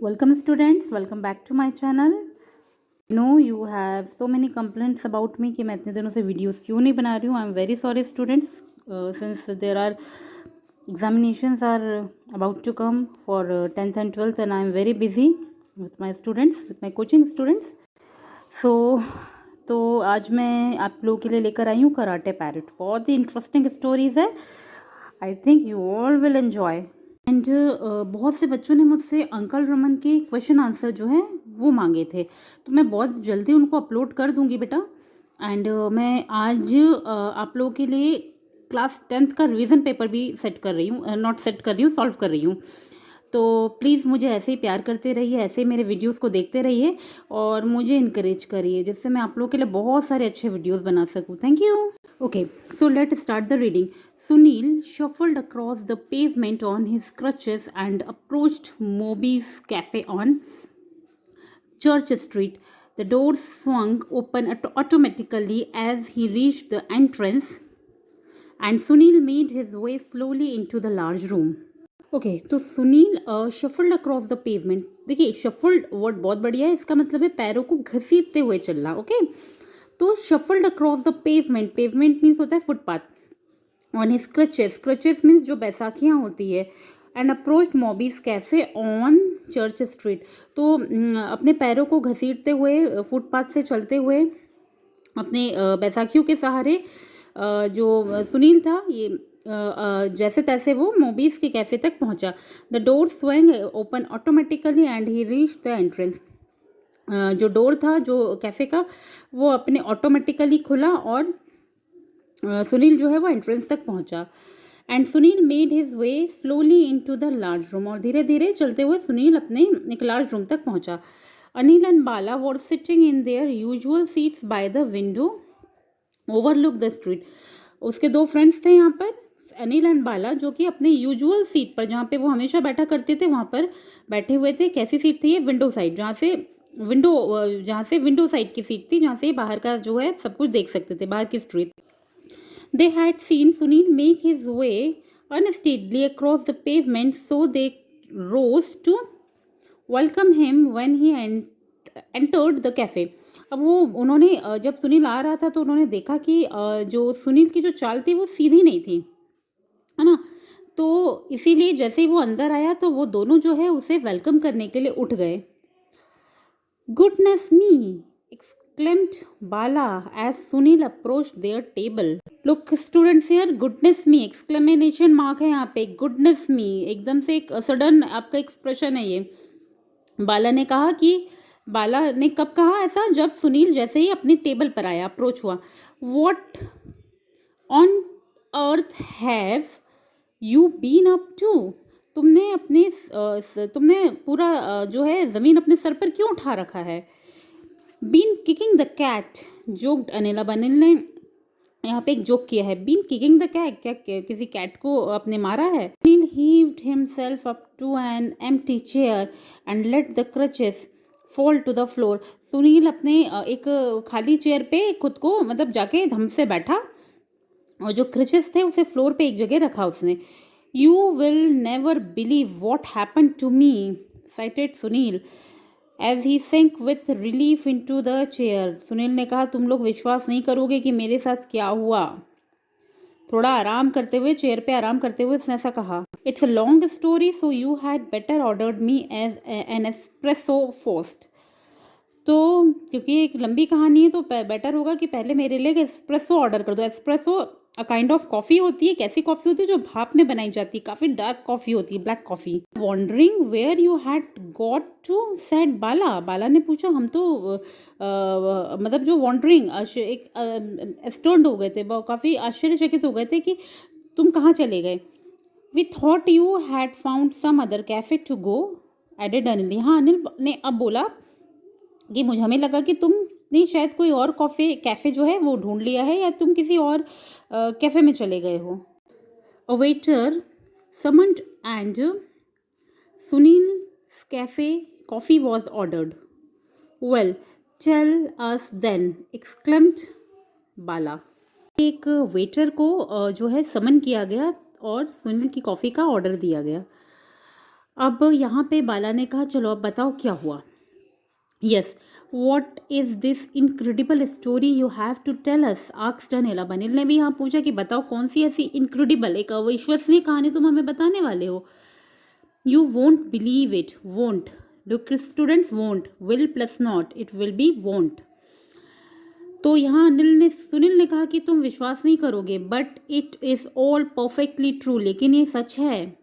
Welcome students, welcome back to my channel. No, you have so many complaints about me कि मैं इतने दिनों से videos क्यों नहीं बना रही हूँ. I'm very sorry students, since there are examinations are about to come for 10th and 12th and I'm very busy with my students, with my coaching students. तो आज मैं आप लोगों के लिए लेकर आई हूँ कराटे पैरेट. बहुत ही इंटरेस्टिंग स्टोरीज है. I think you all will enjoy. And बहुत से बच्चों ने मुझसे अंकल रमन के क्वेश्चन आंसर जो है वो मांगे थे, तो मैं बहुत जल्दी उनको अपलोड कर दूंगी बेटा. एंड मैं आज आप लोगों के लिए क्लास 10th का रिवीजन पेपर भी सेट कर रही हूँ, नॉट सेट कर रही हूँ, सॉल्व कर रही हूँ. तो प्लीज़ मुझे ऐसे ही प्यार करते रहिए, ऐसे ही मेरे वीडियोस को देखते रहिए और मुझे इनकरेज करिए, जिससे मैं आप लोगों के लिए बहुत सारे अच्छे वीडियोस बना सकूँ. Thank you. Okay, so let's start the reading. Sunil shuffled across the pavement on his crutches and approached Moby's cafe on Church Street. The doors swung open automatically as he reached the entrance, and Sunil made his way slowly into the large room. Okay तो Sunil shuffled across the pavement. देखिए shuffled word बहुत बढ़िया है, इसका मतलब है पैरों को घसीटते हुए चलना. ओके तो shuffled across the pavement, pavement means होता है फुटपाथ. On his crutches, crutches means जो बैसाखियाँ होती है. And approach Moby's cafe on church street. तो अपने पैरों को घसीटते हुए फुटपाथ से चलते हुए अपने बैसाखियों के सहारे जो सुनील था ये जैसे तैसे वो मोबीज के कैफे तक पहुंचा. The door swing open automatically and he reach the entrance. जो डोर था जो कैफे का वो अपने ऑटोमेटिकली खुला और सुनील जो है वो एंट्रेंस तक पहुंचा. And Sunil made his way slowly into the large room. और धीरे धीरे चलते हुए सुनील अपने एक लार्ज रूम तक पहुंचा. Anil and Bala were sitting in their usual seats by the window overlook the street. उसके दो फ्रेंड्स थे यहाँ पर, अनिल एंड बाला, जो कि अपने यूजुअल सीट पर जहाँ पे वो हमेशा बैठा करते थे वहाँ पर बैठे हुए थे. कैसी सीट थी ये? विंडो साइड, जहाँ से विंडो साइड की सीट थी, जहाँ से बाहर का जो है सब कुछ देख सकते थे, बाहर की street. They had seen Sunil make his way unsteadily across the pavement, so they rose to welcome him when he entered the cafe. अब वो उन्होंने जब सुनील आ रहा था तो उन्होंने देखा कि जो सुनील की जो चाल थी वो सीधी नहीं थी, है ना. तो इसीलिए जैसे ही वो अंदर आया तो वो दोनों जो है उसे वेलकम करने के लिए उठ गए. Goodness me, exclaimed Bala as Sunil approached their table. Look students here, goodness me exclamation mark है यहाँ पे. goodness me एकदम से एक सडन आपका एक्सप्रेशन है ये. बाला ने कहा कि बाला ने कब कहा ऐसा? जब सुनील जैसे ही अपनी टेबल पर आया, अप्रोच हुआ. What on earth have you been up to. तुमने पूरा जो है ज़मीन अपने सर पर क्यों उठा रखा है? Been kicking the cat, joked Anil. अब अनिल ने यहाँ पे एक जोक किया है. बीन किकिंग द कैट, क्या किसी कैट को अपने मारा है? Anil heaved himself up to an empty chair and let the crutches fall to the floor. Sunil अपने एक खाली चेयर पे खुद को मतलब जाके धम से बैठा और जो क्रचेस थे उसे फ्लोर पे एक जगह रखा उसने. You will never believe what happen to me, sighted Sunil as he sink with relief into the chair. Sunil ने कहा तुम लोग विश्वास नहीं करोगे कि मेरे साथ क्या हुआ. थोड़ा आराम करते हुए, चेयर पे आराम करते हुए उसने ऐसा कहा. It's a long story so you had better ordered me as an espresso first. तो क्योंकि एक लंबी कहानी है तो बेटर होगा कि पहले मेरे लिए एस्प्रेसो ऑर्डर कर दो. Espresso a kind of coffee होती है. कैसी कॉफ़ी होती है? जो भाप में बनाई जाती है, काफ़ी डार्क कॉफ़ी होती है, black coffee. Wondering where you had got to, said Bala. Bala ने पूछा. हम तो मतलब जो वॉन्डरिंग एक स्टर्न हो गए थे, काफ़ी आश्चर्यचकित हो गए थे कि तुम कहाँ चले गए. We thought you had found some other cafe to go, added Anil. हाँ, अनिल ने अब बोला कि हमें लगा कि तुमने शायद कोई और कैफ़े जो है वो ढूंढ लिया है या तुम किसी और कैफ़े में चले गए हो. A waiter summoned and Sunil's cafe coffee was ordered. Well tell us then, exclaimed Bala. एक वेटर को जो है समन किया गया और सुनील की कॉफ़ी का ऑर्डर दिया गया. अब यहाँ पे बाला ने कहा चलो अब बताओ क्या हुआ। Yes, what is this incredible story you have to tell us, asked Anil. अब अनिल ने भी यहाँ पूछा कि बताओ कौन सी ऐसी इनक्रेडिबल, एक अविश्वसनीय कहानी तुम हमें बताने वाले हो। You won't believe it, won't, look students, won't, will plus not, it will be won't. तो यहाँ सुनील ने कहा कि तुम विश्वास नहीं करोगे, but it is all perfectly true, लेकिन ये सच है,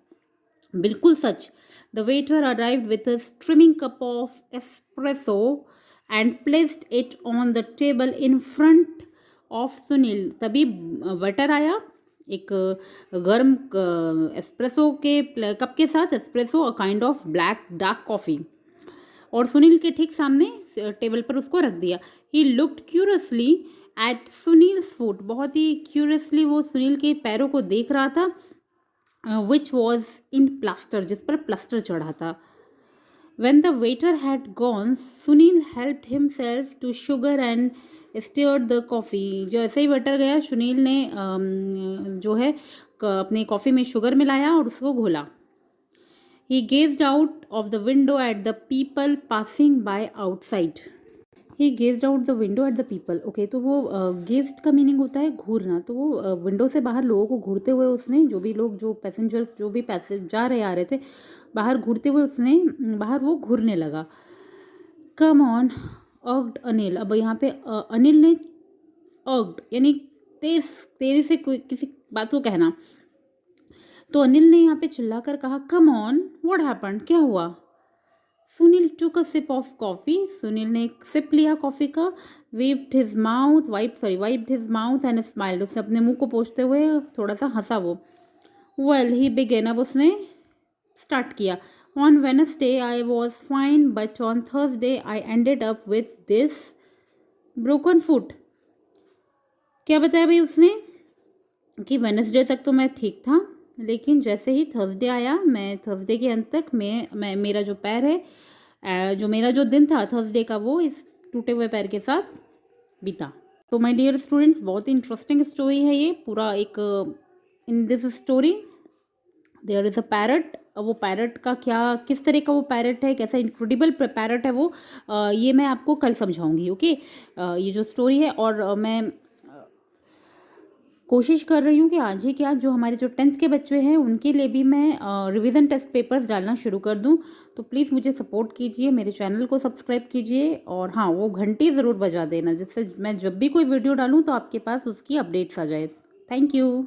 बिल्कुल सच। The waiter arrived with a streaming cup of espresso and placed it on the table in front of Sunil. तभी वेटर आया एक गर्म एस्प्रेसो के कप के साथ, espresso a kind of black dark coffee, और सुनील के ठीक सामने टेबल पर उसको रख दिया। He looked curiously at Sunil's foot, बहुत ही क्यूरियसली वो सुनील के पैरों को देख रहा था, विच वॉज इन प्लास्टर, जिस पर प्लास्टर चढ़ा था। When the waiter had gone, Sunil helped himself to sugar and stirred the coffee. जैसे ही वेटर गया, सुनील ने जो है अपनी कॉफ़ी में शुगर मिलाया और उसको घोला। He gazed out of the window at the people passing by outside. He gazed out the window at the people. Okay, तो वो गेज्ड का मीनिंग होता है घूरना, तो वो विंडो से बाहर लोगों को घूरते हुए उसने, जो भी लोग, जो पैसेंजर्स, जो भी पैसेंजर जा रहे आ रहे थे बाहर घूरते हुए, उसने बाहर वो घूरने लगा। Come on, urged Anil. अब यहाँ पे अनिल ने अर्ग्ड यानी तेजी से कोई किसी बात को कहना, तो अनिल ने यहाँ पे चिल्लाकर कहा कम ऑन, व्हाट हैपेंड, क्या हुआ। सुनील टुक अ सिप ऑफ कॉफ़ी, सुनील ने एक सिप लिया कॉफ़ी का। Wiped his mouth and smiled, उसने अपने मुंह को पोंछते हुए थोड़ा सा हंसा वो। वेल ही बिगेन, अब उसने स्टार्ट किया। On Wednesday I was fine, but on Thursday I ended up with this broken foot. क्या बताया भाई उसने कि वेडनेसडे तक तो मैं ठीक था, लेकिन जैसे ही थर्सडे आया, मैं थर्सडे के अंत तक मैं मेरा जो पैर है, जो मेरा जो दिन था थर्सडे का, वो इस टूटे हुए पैर के साथ बीता। तो माय डियर स्टूडेंट्स, बहुत ही इंटरेस्टिंग स्टोरी है ये पूरा। एक in this story there is a parrot. वो पैरट का क्या, किस तरह का वो पैरट है, कैसा इनक्रेडिबल पैरट है वो, ये मैं आपको कल समझाऊंगी। ओके, ये जो स्टोरी है, और मैं कोशिश कर रही हूँ कि आज ही क्या, जो हमारे जो 10th के बच्चे हैं उनके लिए भी मैं रिवीजन टेस्ट पेपर्स डालना शुरू कर दूँ। तो प्लीज़ मुझे सपोर्ट कीजिए, मेरे चैनल को सब्सक्राइब कीजिए, और हाँ, वो घंटी ज़रूर बजा देना, जिससे मैं जब भी कोई वीडियो डालूँ तो आपके पास उसकी अपडेट्स आ जाए। Thank you.